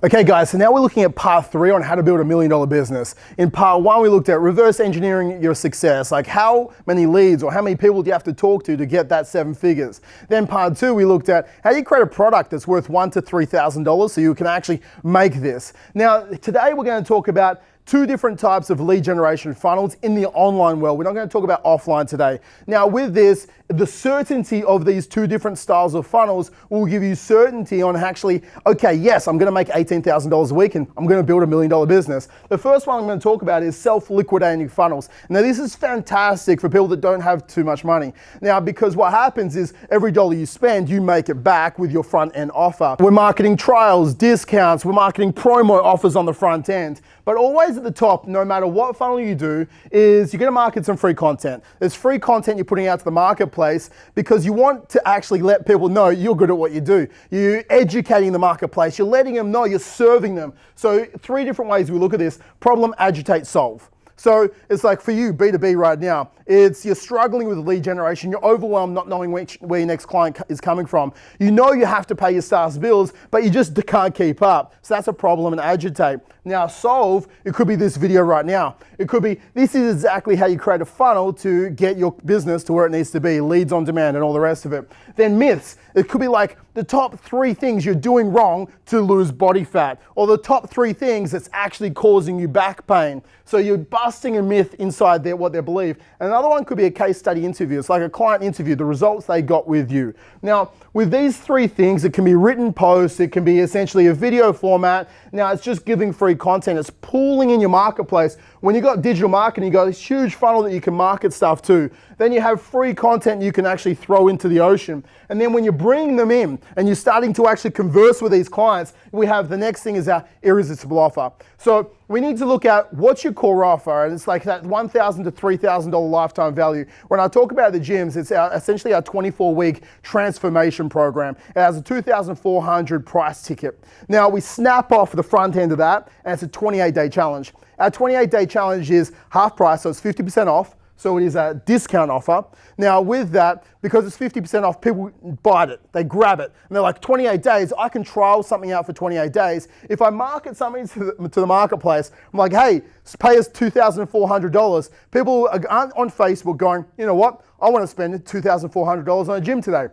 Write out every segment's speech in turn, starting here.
Okay guys, so now we're looking at part 3 on how to build $1 million business. In part 1, we looked at reverse engineering your success, like how many leads or how many people do you have to talk to get that 7 figures. Then part 2, we looked at how you create a product that's worth $1,000 to $3,000 so you can actually make this. Now, today we're going to talk about 2 different types of lead generation funnels in the online world. We're not going to talk about offline today. Now with this, the certainty of these 2 different styles of funnels will give you certainty on actually, okay, yes, I'm going to make $18,000 a week and I'm going to build $1 million business. The first one I'm going to talk about is self-liquidating funnels. Now this is fantastic for people that don't have too much money. Now because what happens is every dollar you spend, you make it back with your front end offer. We're marketing trials, discounts, we're marketing promo offers on the front end. But always at the top, no matter what funnel you do, is you're going to market some free content. There's free content you're putting out to the marketplace because you want to actually let people know you're good at what you do. You're educating the marketplace. You're letting them know you're serving them. So 3 different ways we look at this: problem, agitate, solve. So it's like for you, B2B right now, you're struggling with lead generation, you're overwhelmed not knowing where your next client is coming from. You know you have to pay your staff's bills, but you just can't keep up. So that's a problem and agitate. Now solve, it could be this video right now. It could be, this is exactly how you create a funnel to get your business to where it needs to be, leads on demand and all the rest of it. Then myths, it could be like the top 3 things you're doing wrong to lose body fat, or the top 3 things that's actually causing you back pain. So you're busting a myth inside what they believe. And another one could be a case study interview. It's like a client interview, the results they got with you. Now, with these 3 things, it can be written posts, it can be essentially a video format. Now, it's just giving free content. It's pooling in your marketplace. When you got digital marketing, you got this huge funnel that you can market stuff to. Then you have free content you can actually throw into the ocean. And then when you're bringing them in and you're starting to actually converse with these clients, we have the next thing is our irresistible offer. So we need to look at what's your core offer, and it's like that $1,000 to $3,000 lifetime value. When I talk about the gyms, it's essentially our 24-week transformation program. It has a $2,400 price ticket. Now we snap off the front end of that, and it's a 28-day challenge. Our 28-day challenge is half price, so it's 50% off. So it is a discount offer. Now with that, because it's 50% off, people bite it, they grab it. And they're like, 28 days, I can trial something out for 28 days. If I market something to the marketplace, I'm like, hey, pay us $2,400. People aren't on Facebook going, you know what, I want to spend $2,400 on a gym today.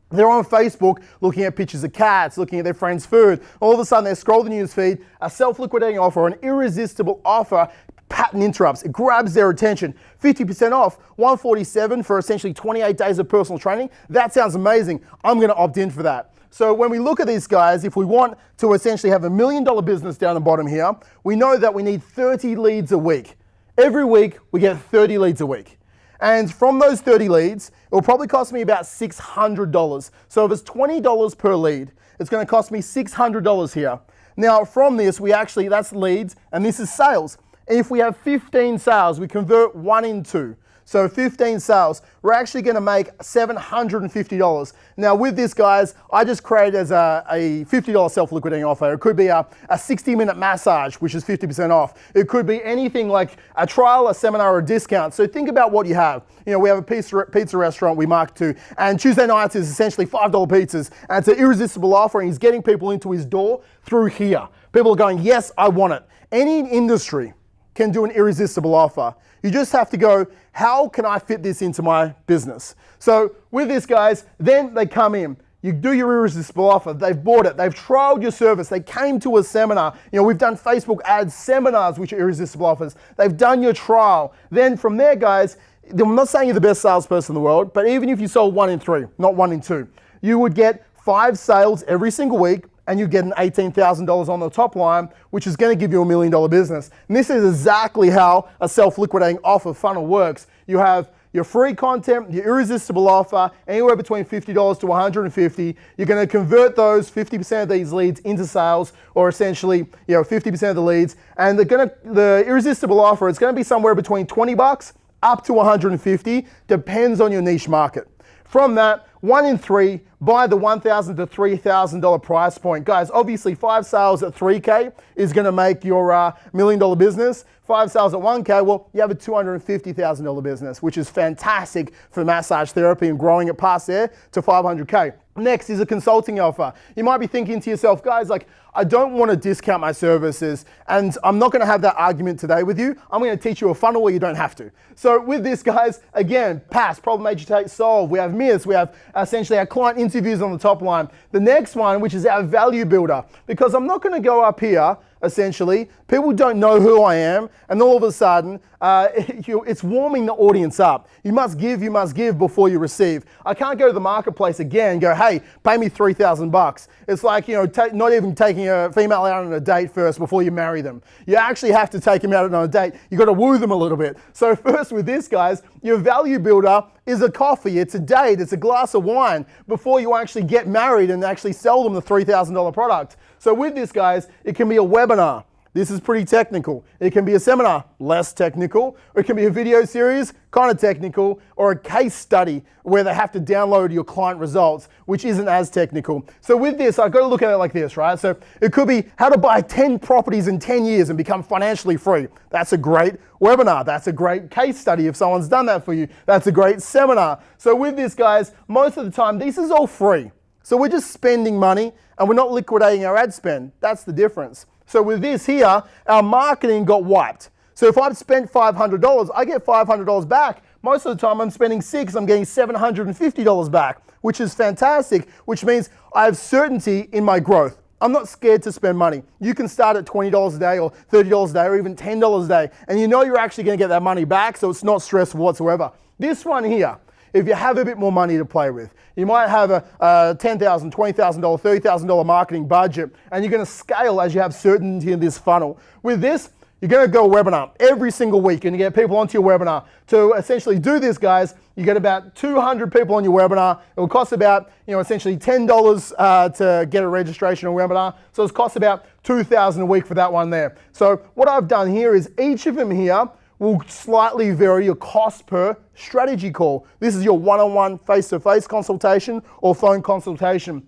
They're on Facebook looking at pictures of cats, looking at their friends' food. All of a sudden they scroll the news feed, a self-liquidating offer, an irresistible offer, pattern interrupts. It grabs their attention. 50% off, $147 for essentially 28 days of personal training. That sounds amazing. I'm going to opt in for that. So when we look at these guys, if we want to essentially have $1 million business down the bottom here, we know that we need 30 leads a week. Every week we get 30 leads a week. And from those 30 leads, it will probably cost me about $600. So if it's $20 per lead, it's going to cost me $600 here. Now from this, that's leads, and this is sales. If we have 15 sales, we convert 1 in 2. So 15 sales, we're actually going to make $750. Now with this, guys, I just created as a $50 self-liquidating offer. It could be a 60-minute massage, which is 50% off. It could be anything like a trial, a seminar, or a discount. So think about what you have. You know, we have a pizza restaurant we market to, and Tuesday nights is essentially $5 pizzas, and it's an irresistible offer, and he's getting people into his door through here. People are going, yes, I want it. Any industry can do an irresistible offer. You just have to go, how can I fit this into my business? So with this, guys, then they come in. You do your irresistible offer. They've bought it. They've trialed your service. They came to a seminar. You know, we've done Facebook ads, seminars, which are irresistible offers. They've done your trial. Then from there, guys, I'm not saying you're the best salesperson in the world, but even if you sold 1 in 3, not 1 in 2, you would get 5 sales every single week, and you get an $18,000 on the top line, which is going to give you $1 million business. And this is exactly how a self-liquidating offer funnel works. You have your free content, your irresistible offer, anywhere between $50 to $150. You're going to convert those 50% of these leads into sales, or essentially, 50% of the leads. And the irresistible offer is going to be somewhere between $20 up to $150, depends on your niche market. From that, 1 in 3 by the $1,000 to $3,000 price point. Guys, obviously 5 sales at $3K is going to make your $1 million business. 5 sales at $1K, well, you have a $250,000 business, which is fantastic for massage therapy and growing it past there to $500K. Next is a consulting offer. You might be thinking to yourself, guys, like, I don't want to discount my services, and I'm not going to have that argument today with you. I'm going to teach you a funnel where you don't have to. So with this, guys, again, PASS, problem agitate, solve. We have myths. We have essentially our client interviews on the top line. The next one, which is our value builder, because I'm not going to go up here. Essentially, people don't know who I am, and all of a sudden, it's warming the audience up. You must give before you receive. I can't go to the marketplace again and go, hey, pay me $3,000. It's like, not even taking a female out on a date first before you marry them. You actually have to take them out on a date. You got to woo them a little bit. So first with this, guys, your value builder is a coffee, it's a date, it's a glass of wine before you actually get married and actually sell them the $3,000 product. So with this, guys, it can be a webinar. This is pretty technical. It can be a seminar, less technical, or it can be a video series, kind of technical, or a case study where they have to download your client results, which isn't as technical. So with this, I've got to look at it like this, right? So it could be how to buy 10 properties in 10 years and become financially free. That's a great webinar. That's a great case study if someone's done that for you. That's a great seminar. So with this, guys, most of the time, this is all free. So we're just spending money and we're not liquidating our ad spend. That's the difference. So with this here, our marketing got wiped. So if I've spent $500, I get $500 back. Most of the time I'm spending $600, I'm getting $750 back, which is fantastic, which means I have certainty in my growth. I'm not scared to spend money. You can start at $20 a day or $30 a day or even $10 a day, and you know you're actually gonna get that money back, so it's not stressful whatsoever. This one here, if you have a bit more money to play with, you might have a $10,000, $20,000, $30,000 marketing budget, and you're going to scale as you have certainty in this funnel. With this, you're going to go webinar every single week, and you get people onto your webinar. To essentially do this, guys, you get about 200 people on your webinar. It will cost about, essentially $10 to get a registration on a webinar. So it costs about $2,000 a week for that one there. So what I've done here is each of them here will slightly vary your cost per strategy call. This is your one-on-one face-to-face consultation or phone consultation.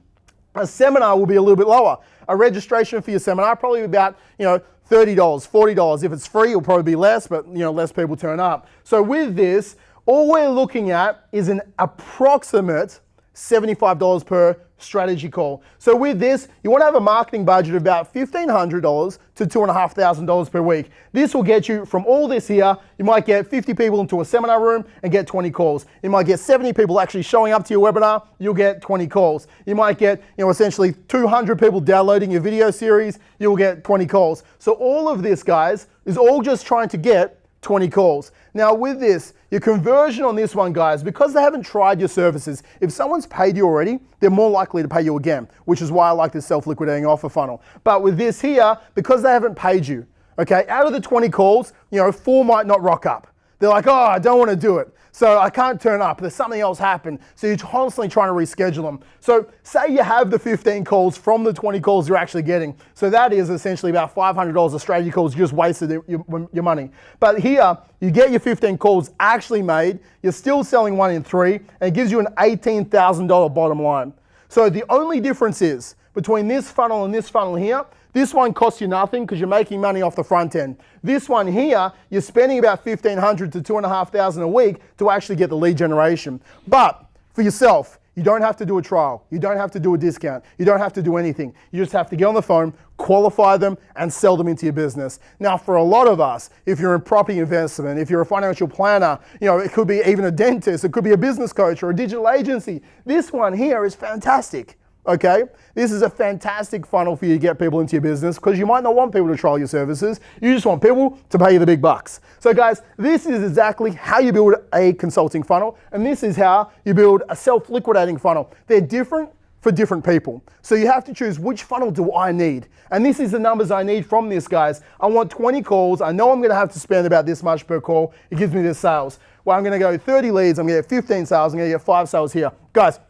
A seminar will be a little bit lower. A registration for your seminar probably about, $30, $40. If it's free, it'll probably be less, but less people turn up. So with this, all we're looking at is an approximate $75 per strategy call. So with this, you want to have a marketing budget of about $1,500 to $2,500 per week. This will get you from all this here. You might get 50 people into a seminar room and get 20 calls. You might get 70 people actually showing up to your webinar, you'll get 20 calls. You might get, essentially 200 people downloading your video series, you'll get 20 calls. So all of this, guys, is all just trying to get 20 calls. Now with this, your conversion on this one, guys, because they haven't tried your services, if someone's paid you already, they're more likely to pay you again, which is why I like this self-liquidating offer funnel. But with this here, because they haven't paid you, okay, out of the 20 calls, 4 might not rock up. They're like, oh, I don't want to do it. So I can't turn up. There's something else happened. So you're constantly trying to reschedule them. So say you have the 15 calls from the 20 calls you're actually getting. So that is essentially about $500 of strategy calls. You just wasted your money. But here, you get your 15 calls actually made. You're still selling 1 in 3, and it gives you an $18,000 bottom line. So the only difference is between this funnel and this funnel here, this one costs you nothing because you're making money off the front end. This one here, you're spending about $1,500 to $2,500 a week to actually get the lead generation. But for yourself, you don't have to do a trial. You don't have to do a discount. You don't have to do anything. You just have to get on the phone, qualify them, and sell them into your business. Now, for a lot of us, if you're in property investment, if you're a financial planner, it could be even a dentist, it could be a business coach or a digital agency. This one here is fantastic. Okay, this is a fantastic funnel for you to get people into your business because you might not want people to trial your services. You just want people to pay you the big bucks. So guys, this is exactly how you build a consulting funnel, and this is how you build a self-liquidating funnel. They're different for different people. So you have to choose which funnel do I need. And this is the numbers I need from this, guys. I want 20 calls. I know I'm going to have to spend about this much per call. It gives me this sales. Well, I'm going to go 30 leads. I'm going to get 15 sales. I'm going to get 5 sales here. Guys,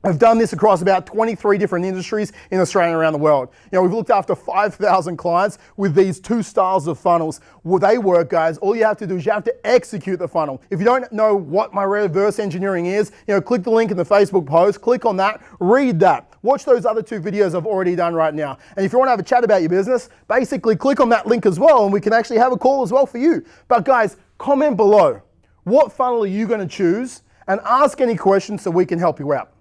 I've done this across about 23 different industries in Australia and around the world. You know, we've looked after 5,000 clients with these two styles of funnels. Well, they work, guys. All you have to do is you have to execute the funnel. If you don't know what my reverse engineering is, you know, click the link in the Facebook post, click on that, read that. Watch those other two videos I've already done right now. And if you want to have a chat about your business, basically click on that link as well, and we can actually have a call as well for you. But guys, comment below. What funnel are you going to choose? And ask any questions so we can help you out.